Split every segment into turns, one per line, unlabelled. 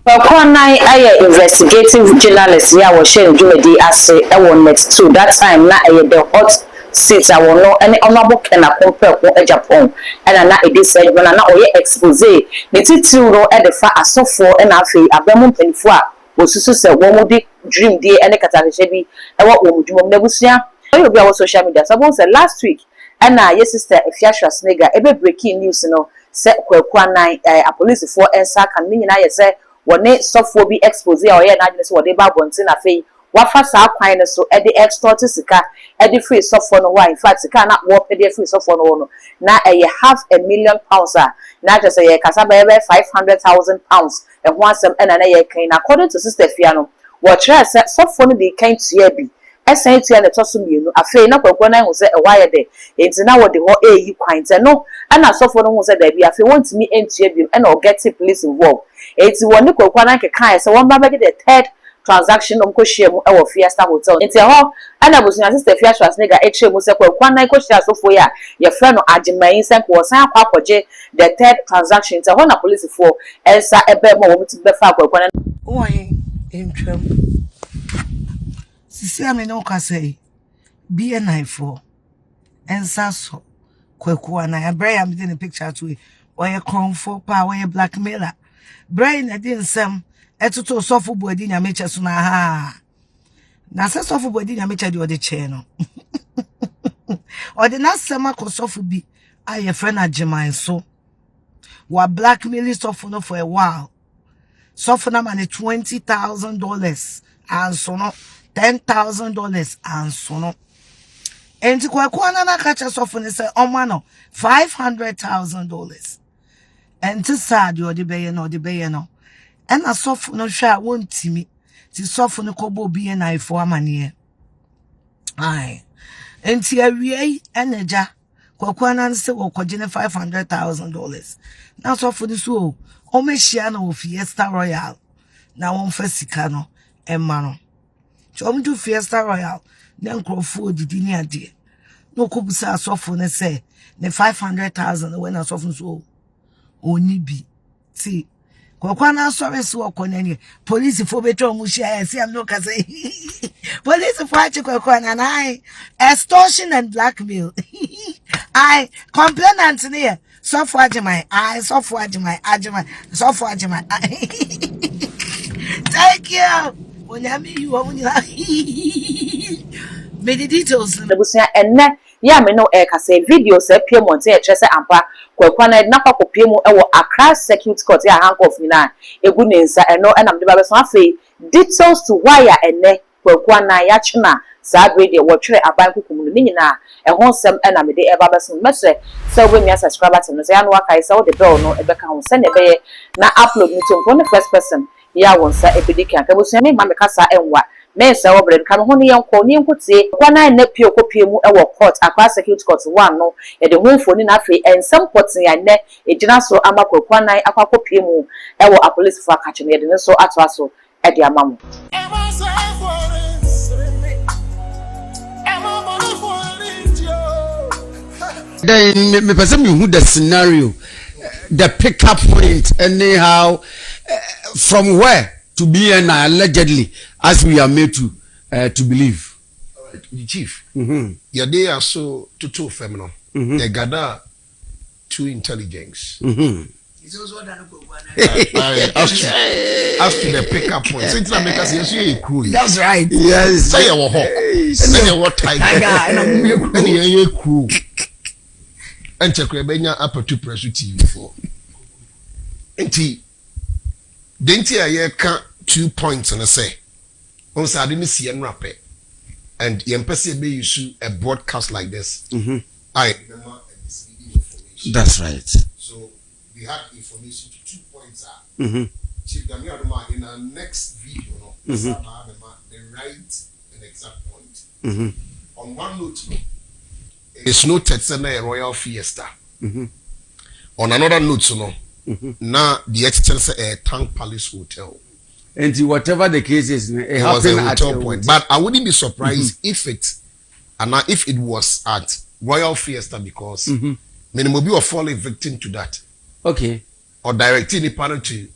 Kwaku I investigative journalist ya was sharing Jumedi as a next to that time na the hot seat I will know any honorable can compare with Japan and na it said when na oye expose the title no at the far as so for and afi abemu penfo was so say one would dream day any catastrophe bi e what wo dwom na busia you be our social media so say last week and na your sister Efiashwa Snega ebe breaking news no say Kwaku a police for ensa kan ni nyina ye say wone sofo bi expose ya oye na adwene so wode ba bonte na fei wafa saa kwan ne so e de extort sika e de free sofo no wa in fact sika na wo pe de free sofo no na e £500,000 na just say kasa ba 500,000 pounds e ho asem e na na ye kan according to sister Fia no wo try say sofo no de kan tua bi esen tua ne toso mienu afei na Kwaku na hu say e wa ye de enti na wo de ho eyi kwan te no ana sofo no hu say da bi afei want me entua bi e na o get police involved. It's one Kwaku na kai so one baba get the third transaction on ko share mu e wo Fiesta Hotel. Enti ho ana busunya sister Fiesta Snega e chere mu se Kwaku na ko share so for ya ye friend no agiman sen ko san akwaje the third transaction. Enti ho na police for elsa ebe mo wo ti be fa Kwaku na
oyin entwam sisi ame no ka say BN94 ensa so Kwaku na abraya am in the picture to oye kronfo pa oye blackmailer brain I didn't some etoto sofo body nya meche so na ha na se sofo body nya meche de ode che no ode na sema ko sofo bi aye friend agiman so wa blackmail sofo no for a while sofo na man $20,000 and so no $10,000 and so no enti Kwaku na kacha sofo ne say omo no $500,000 and to sad you the bay no and a soft no sha won't see me to soften the cobo BNI for a mania. Aye, and see a re energy Kwaku say or cogene $500,000. Now so for the soul, Omeshiano Fiesta Royal. Now on Fesicano and Mano. Chom to Fiesta Royal, then Crawford the dinner dear. No kubusa soften say the 500,000 when I soften so. Oni bi see Kwaku na sorry so okonani police for beto mu share see am no ka say police for achi Kwaku na extortion and blackmail I complainant here so for agiman I so for agiman so for agiman thank you onyame you me the details
busunya enne ya me no e ka say video say pie monte e kire say ampa Kwaku na kwako pie mu e wo Accra Circuit Court ya handcuff ni na egu ne nsa eno enam de ba be so afei details to why ya enne Kwaku ya chena saa grade wo twere aban kukum ni nyina e ho nsem enam de e ba be so mese say we me subscriber to no say anu aka say wo de bell no e be ka ho se ne be na upload ni to the first person ya won sa epidiki aka busunya me ma me kasa enwa men say wo bre ka ho ne yenko tie Kwaku na pie okopie mu e wo court Accra Circuit Court 1 no e de ho mfoni na afei ensem potin ya ne e gina so ama Kwaku akwakopie mu e wo police for akache ne de ne so ato aso e de amamu
then me person who the scenario the pickup point anyhow from where to be allegedly as we are made to believe.
The chief, your day are so too feminine. They gather to intelligence.
it's also done
As to the pickup point, since I make us yes, crew.
that's right
Yes.
Say your hawk, and then your tiger, and your crew. And check Rebenya upper to press TV for. Enti, didn't I count 2 points and I say, once I didn't see and rap it. And the embassy may issue a broadcast like this. I remember a misleading information.
That's right.
So we had information to 2 points. Chief Gamiadoma in our next video, the right and exact point. On one note, it's noted a royal fiesta. On another note, now the extension a Tank Palace Hotel.
And whatever the case is, it
was a
at
hotel point. But I wouldn't be surprised if it was at Royal Fiesta because minimum be falling victim to that.
Okay.
Or directing the panel to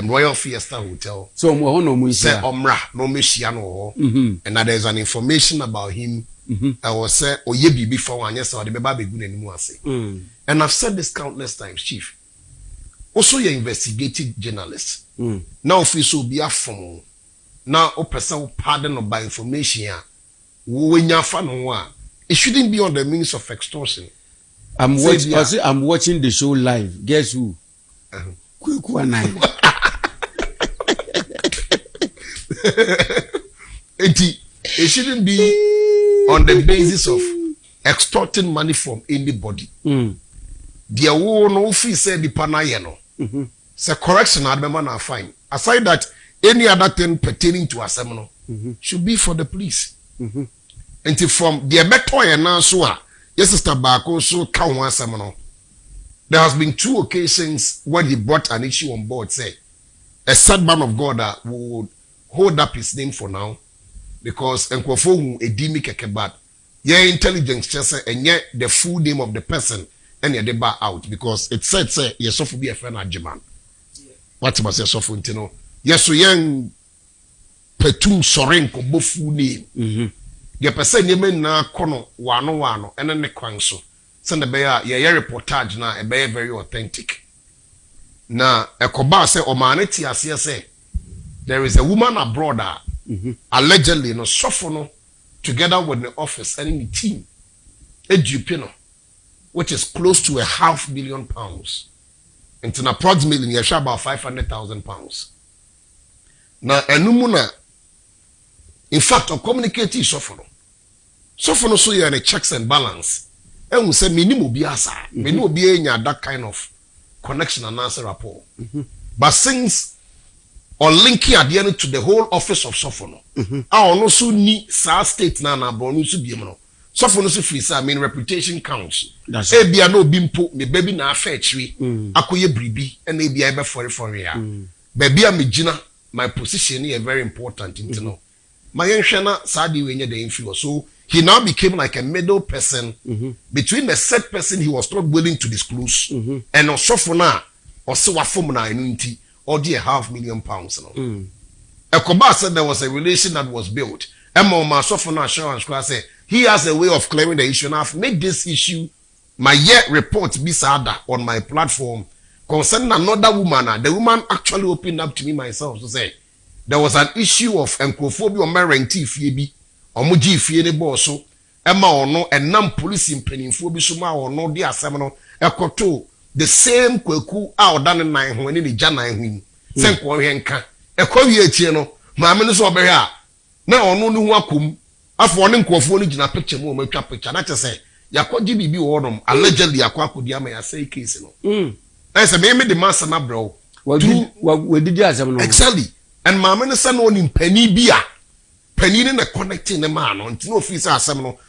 Royal Fiesta Hotel.
So no
say omra no meshia no and now there's an information about him. I was say oye before one yes or the beba begun anymore say. And I've said this countless times, Chief. Also you're investigative journalist. Now if you so be a phone. Now o person pardon or by information when you fan it shouldn't be on the means of extortion.
I'm watching the show live. Guess who? Kwaku Annan.
It shouldn't be on the basis of extorting money from anybody. The award no fee said the panayeno. So correction are fine. Aside that, any other thing pertaining to a seminar should be for the police. Until from the Abetoy and Nansua, yes, Sister Bako so count one seminar. There has been 2 occasions when he brought an issue on board, say a sad man of God that would hold up his name for now, because Nkwofu a dimi kekebat, yeah, intelligence just and yet the full name of the person and yeah, they bar out because it said say yes, so be a friend of Jaman. What must say so for intino? Yes, so young Petum Sorenko both full name. The person you mean na kono wano and then the kwanso. Send the bear yeah reportage na a bear very authentic. Na a koba say omaneti as say there is a woman abroad allegedly no soffono together with the office and in the team Ejupino, which is close to £500 million. Into approximately near about £500,000. Now enumuna in fact of communicating soffono. Soffono so you're in a checks and balance. And we say minimum biasa. Minimum be that kind of connection and answer rapport. But since or linking at the end to the whole office of Sophono. I also need sa state na bonu su biemno. Sophono su free I mean reputation counts. E bia no bimpo me baby na afetri akoye bribi and e bia be for ya. Baby a megina my position is very important to know. My yenhwe sadi we nye the influence. So he now became like a middle person between the said person he was not willing to disclose and Sophono or so wafom na enunti or dear £500,000. Ekoba said there was a relation that was built. Emma Masofona assurance said he has a way of claiming the issue. And I've made this issue my yet report be sada on my platform concerning another woman. The woman actually opened up to me myself to say there was an issue of encophobia or marrying fiebi or muji fiede bosso. Emma or no and non police in penny phobia suma or no dear seminal ekoto. The same Kwaku out done in 9 when in Jana him. Send Koyanka. A Koya Chino, Mamma so be here. Now no new wakum. After one Kwafoni in a picture more make up picture. That say, Yakoji be ordum, allegedly a Kwaku Diama, I say case. That's a maybe the master na bro. What did you ask? Exactly. And Mamma son on in penny beer. Penny in a connecting the man on no fees are seminal.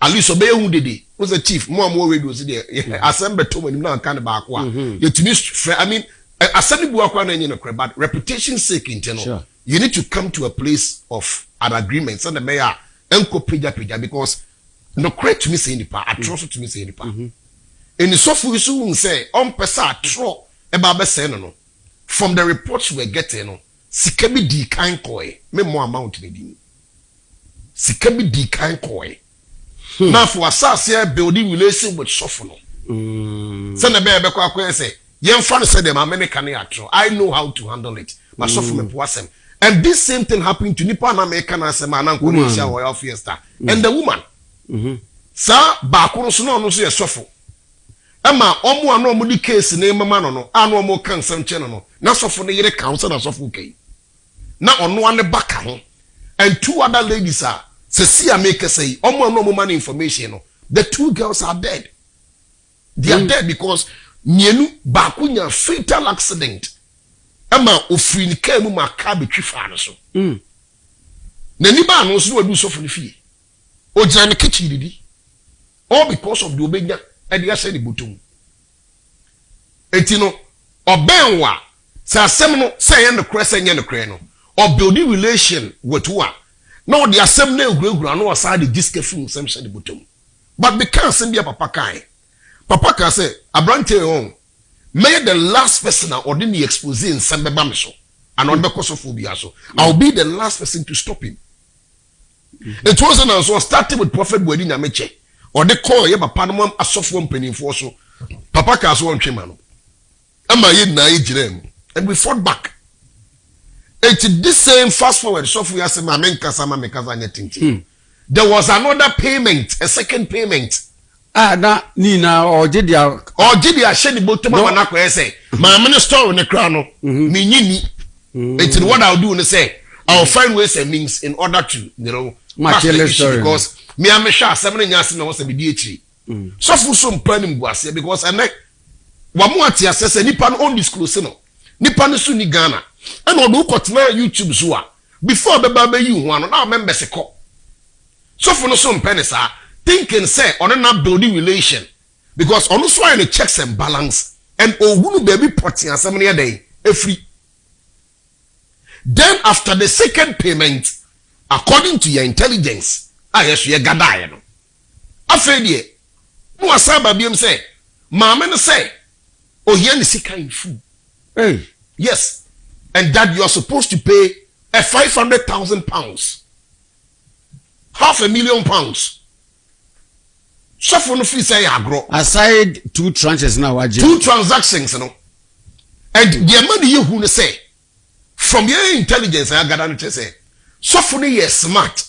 At least obey who did it. Was a chief, more was there. Assemble to when now kind of back one. You to miss, I mean, assembly work one in a crab, but reputation sake in general. You need to come to a place of an agreement. And the mayor, Uncle Pija, because no credit to me say in the part, I trust to me say in the part. In the software, soon say, on pesa, tro, a baba senano. From the reports we're getting, Sikabi di kind koi, me more amount in Sikabi di kind koi. Now for us here building relation with Sophono. Send a baby Kwaku say, young fan said them American actor. I know how to handle it. But Sophono wasn't. And this same thing happened to Nippon American as a man and Royal Fiesta. And the woman. Sir, Bakuro Suno no say a Sopho. Emma, Omo no mudi case name a man no, I no more cancer channel. Now Sophono yere council as of okay. Now on one the back home. And 2 other ladies are. Cecilia make say, no money information. The 2 girls are dead. They are dead because Nienu Bakunya fatal accident. Emma ofini kemu makabi trifano so. Neniba no so do so for the fee. O jana kitchen didi. All because of the obenya and the said the butum. Etino obenwa sa asem no say yen the crescent yen the crano or building relation with who are. No, the assembly gregura no aside the disc film some said the bottom. But because send papa kai. Papa can say, Abrante on may the last person or didn't expose in Sambeba so and on Becosophobia so I'll be the last person to stop him. It wasn't also starting with Prophet Wedding Ameche or the call ye Panama a soft one penny for so Papa Cas one chimano. Am I in Nigeria? And we fought back. It's this same fast forward software as my main Kasama Mekazanya. There was another payment, a second payment.
Na Nina or
Jidia shed the bottom of an aqua say, my minister in the crown, me yini. It's what I'll do and say, I'll find ways and means in order to, you know,
my issue
because me I'm a sure 7 years and I was a BDH. So for some planning was because I make one more tia says a Nippon own disclosure. Nippon Suni Ghana. And on look at YouTube Zua before the baby you one now members a call. So for no some pennies are thinking say on a building relation because on also in the checks and balance and oh baby potting and 7 year day a free. Then after the second payment, according to your intelligence, I yes you gada no. Afedie, no asaba biem say, mama no say, oh here ni sika in food.
Hey,
yes. And that you are supposed to pay a £500,000, £500,000. So for no fee say agro.
Aside 2 tranches now,
2 transactions, you know. And the money you who say from your intelligence, I got to say, so for no you're smart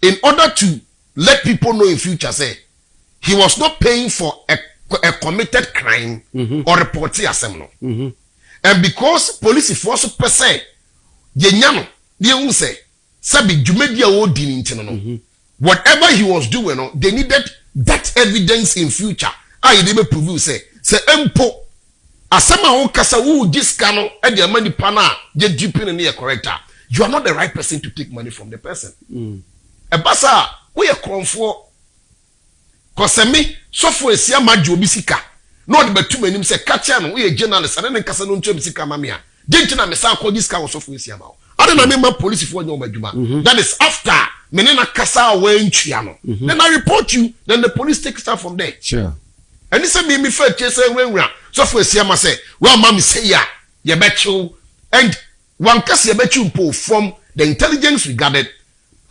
in order to let people know in future say he was not paying for a committed crime or reporting assembly. And because police force per se, ye nyano, they won't say, Sabi Jumedia Odin intino. Whatever he was doing, they needed that evidence in future. I didn't prove say empo asama won kasa wo discano e de money pana je duping near corrector. You are not the right person to take money from the person. E basa we e kronfo kosemi sofo esia majo bisika. No the betu manim say catch am we journalist and then kasa no ntwam sika mamia denti na me sa call this car so for esi ama ade na me ma police for nyoma adwuma that is after me na kasa we ntwia no then I report you then the police take stuff from there
sure
and this me fair chase wenwura so for esi ama say well mama say ya ye bechu and one kasa ye bechu po from the intelligence we gathered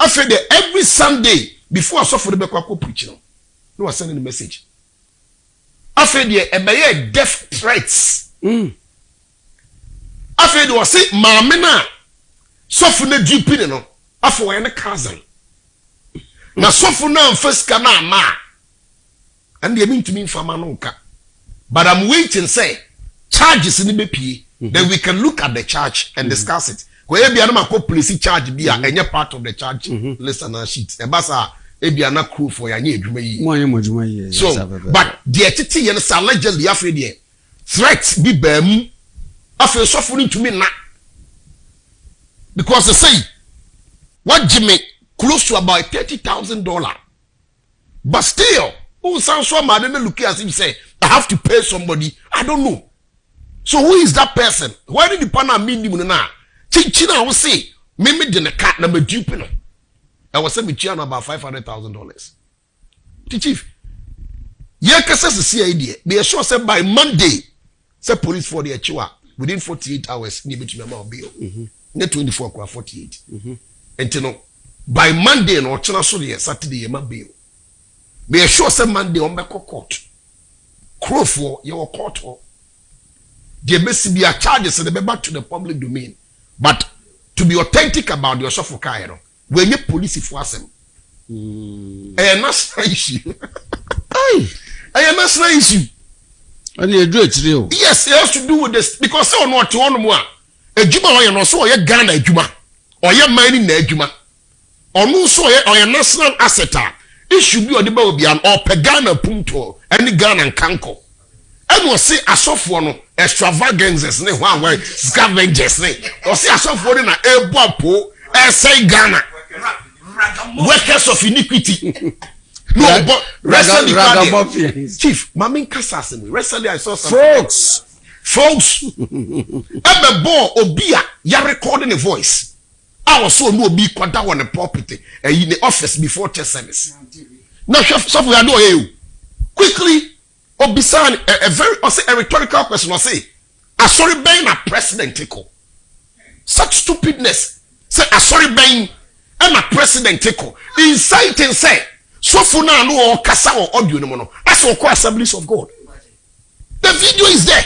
after the every Sunday before so for the Kwaku preach no was sending the message. After the death threats. After the was say, Mamma, soften the GP, no, after any cousin. Now, soften now, first cana, ma. And they mean to me for Manonka. But I'm waiting, say, charges in the BP, then we can look at the charge and discuss it. Where be a police charge be any part of the charge listener sheet. A bassa. Ebi ana crew for ya nye adwuma yi. So, but the entity is allegedly afraid there. Threats be bam. After suffering to me na. Because they say, what Jimmy close to about $30,000. But still, who sounds so mad and look as him say, I have to pay somebody. I don't know. So who is that person? Why did the partner mean him na? China will say, me didn't cat number duping. I was saying about $500,000. The chief, yeah, kasa see idea. Be sure say by Monday, say police for the Chiwa within 48 hours. Need to me bail. Not 24 or 48. And you know, by Monday no China so Saturday ma bail. Be sure say Monday on back court. Crow for your court. There must be a charges and be back to the public domain. But to be authentic about your suffer Cairo. When you police for them, a national issue. A national issue.
And you do it real.
Yes, it has to do with this because so not one more. A Juma or no so a Ghana Juma or your mining Juma or no so or your national asset. It should be on the Bobian or Pagana Punto, any Ghana and Kanko. And was say a soft one extravagances, one way scavengers, or say a soft one in a airport, say Ghana. Workers of iniquity. No, but recently, Chief, Mamin Kassasin, recently I saw some folks, Ebe Bo Obia, you're recording a voice. I was so no be quanta on the property in the office before church service. Now, Chef, something I know you quickly. Obisan a very a rhetorical question or say, I sorry being a president tickle. Such stupidness. Say I sorry being and a president tickle. Incite and say, so for now no or kasa or audio no mono. That's all assemblies of God. The video is there.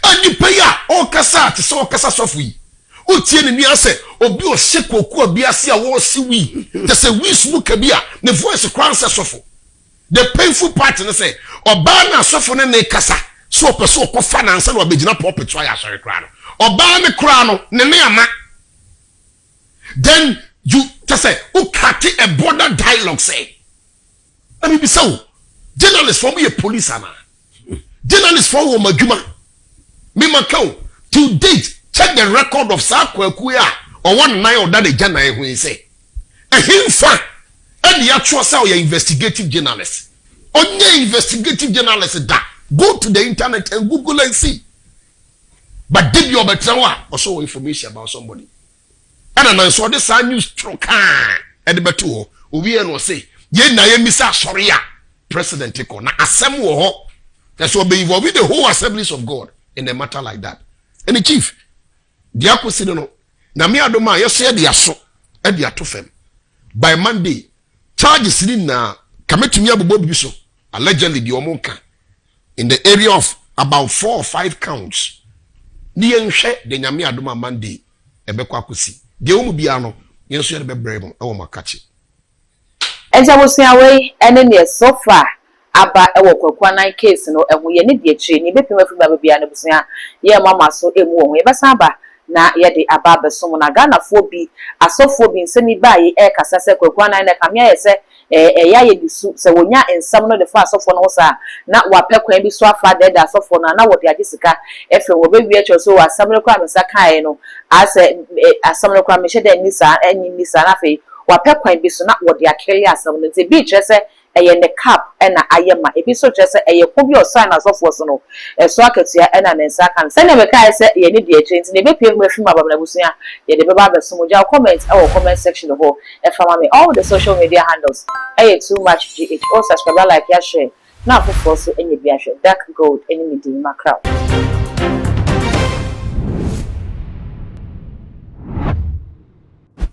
And you pay all kasa to so kasa softly. Utieni ni ase obi o se Kwaku abiase a wo si wi. They say we smoke bia the voice crown sofo. The painful part is say oba na sofo ne kasa so person ko finance na obegina pulpit so ya sori crown. Oba ne crown ne ama. Then you just say who cut a border dialogue say. Let me be so. Journalists for me a police ama. Journalists for wo madwuma. Me makau to date. Check the record of Kwaku or 1 9 or that the journal when he say. And him fa and the actual say your investigative journalist. Only investigative journalist that go to the internet and Google and see. But did you better also information about somebody. And I saw this news stroke at the betu we and say ye na ye misa sorry president take na asem wo ho. That's what be involved with the whole assemblies of God in a matter like that. And the chief Diakosi no na me adoma yeso ye de aso e de atofem by Monday charges ni na kametumi abobo bibi so allegedly the omonka in the area of about 4 or 5 counts ni enhwe de nyame adoma Monday ebekwa akosi de omu bia no yeso ye de bebrem e wo makachi
Eja wosiawe ene ne so far aba ewo Kwaku Annan case no ehu ye ne de akire ni bepem afi ba bia ne busia ye mama so emu won ye besa ba na ye de aba beso na Ghana fo bi asofo bi nsemi ba ye e kasa se Kwaku Annan na kamia ye se ya ye disu se wonya ensam no de fa asofo no sa na wapɛ kwan bi so afa de asofo na wo de agisika efe wo be wi echo so asam no kwa mesa kai no ase asam no kwa me hye de nisa enyi nisa na fe wapɛ kwan bi so na wo de akele asam no te bi kyerɛ se eye ne cap ena ayema ebi so kyerɛ se eye ko bi osan asofo so no so akatua ena ne nsa kan se ne be kai se ye ne de eche nti ne be pie mu ma babna busua ye de be ba be so mo ja comment comment section ho e fama me all the social media handles too much gh or subscribe like ya share na afofo so enye bi ahwe dark gold enemy di macro